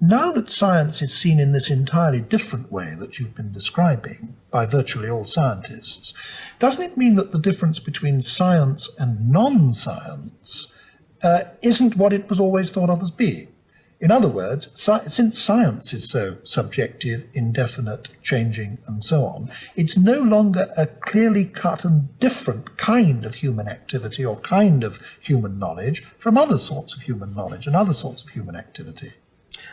Now that science is seen in this entirely different way that you've been describing by virtually all scientists, doesn't it mean that the difference between science and non-science isn't what it was always thought of as being? In other words, since science is so subjective, indefinite, changing, and so on, it's no longer a clearly cut and different kind of human activity or kind of human knowledge from other sorts of human knowledge and other sorts of human activity.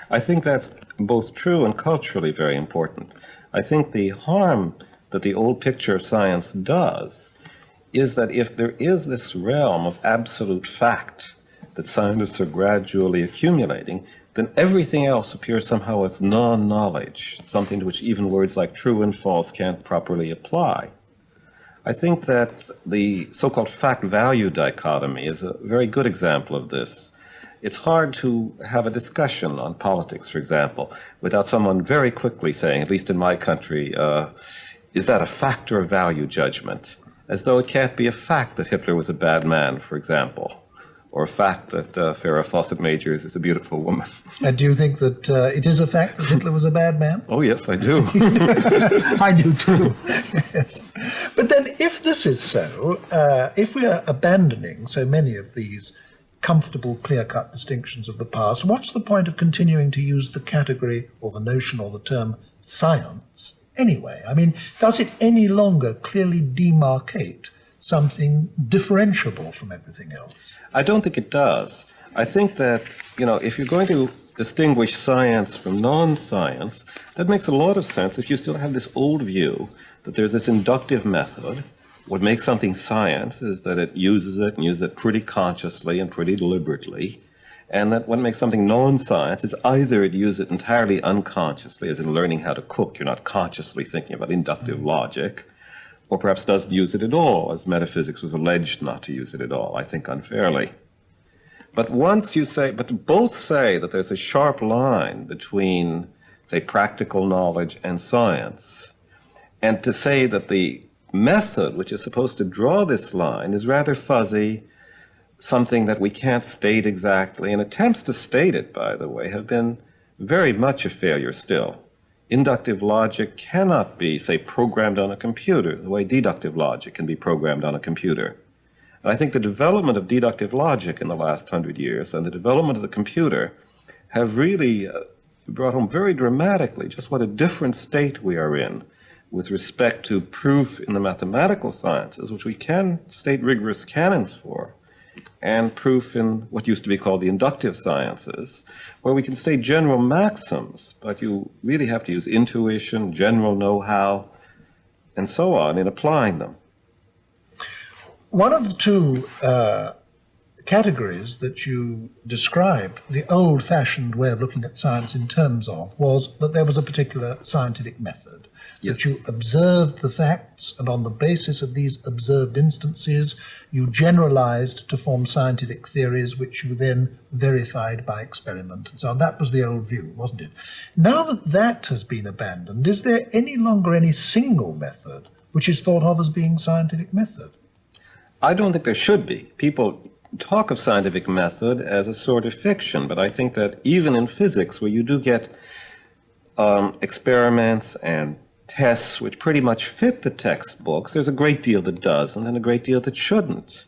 I think that's both true and culturally very important. I think the harm that the old picture of science does is that if there is this realm of absolute fact that scientists are gradually accumulating, then everything else appears somehow as non-knowledge, something to which even words like true and false can't properly apply. I think that the so-called fact-value dichotomy is a very good example of this. It's hard to have a discussion on politics, for example, without someone very quickly saying, at least in my country, is that a fact or a value judgment? As though it can't be a fact that Hitler was a bad man, for example, or a fact that Farrah Fawcett Majors is a beautiful woman. And do you think that it is a fact that Hitler was a bad man? Oh, yes, I do. I do too. Yes. But then if this is so, if we are abandoning so many of these comfortable, clear-cut distinctions of the past, what's the point of continuing to use the category or the notion or the term science anyway? I mean, does it any longer clearly demarcate something differentiable from everything else? I don't think it does. I think that, if you're going to distinguish science from non-science, that makes a lot of sense if you still have this old view that there's this inductive method. What makes something science is that it uses it and uses it pretty consciously and pretty deliberately, and that what makes something non-science is either it uses it entirely unconsciously, as in learning how to cook, you're not consciously thinking about inductive logic, or perhaps doesn't use it at all, as metaphysics was alleged not to use it at all, I think unfairly. But both say that there's a sharp line between, say, practical knowledge and science, and to say that the method which is supposed to draw this line is rather fuzzy, something that we can't state exactly, and attempts to state it, by the way, have been very much a failure still. Inductive logic cannot be, say, programmed on a computer the way deductive logic can be programmed on a computer. And I think the development of deductive logic in the last 100 years and the development of the computer have really brought home very dramatically just what a different state we are in with respect to proof in the mathematical sciences, which we can state rigorous canons for, and proof in what used to be called the inductive sciences, where we can state general maxims, but you really have to use intuition, general know-how, and so on in applying them. One of the two categories that you described, the old-fashioned way of looking at science in terms of, was that there was a particular scientific method. Yes. That you observed the facts, and on the basis of these observed instances, you generalized to form scientific theories, which you then verified by experiment and so on. That was the old view, wasn't it? Now that that has been abandoned, is there any longer any single method which is thought of as being scientific method? I don't think there should be. People talk of scientific method as a sort of fiction, but I think that even in physics, where you do get experiments and tests which pretty much fit the textbooks, there's a great deal that doesn't and a great deal that shouldn't.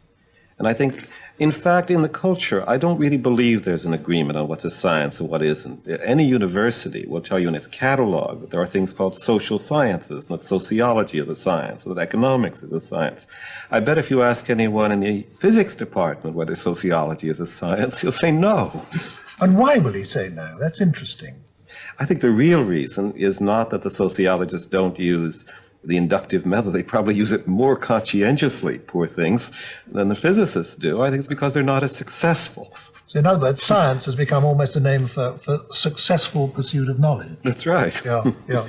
And I think, in fact, in the culture, I don't really believe there's an agreement on what's a science and what isn't. Any university will tell you in its catalog that there are things called social sciences, and that sociology is a science, or that economics is a science. I bet if you ask anyone in the physics department whether sociology is a science, he'll say no. And why will he say no? That's interesting. I think the real reason is not that the sociologists don't use the inductive method. They probably use it more conscientiously, poor things, than the physicists do. I think it's because they're not as successful. So in other words, science has become almost a name for successful pursuit of knowledge. That's right. Yeah, yeah.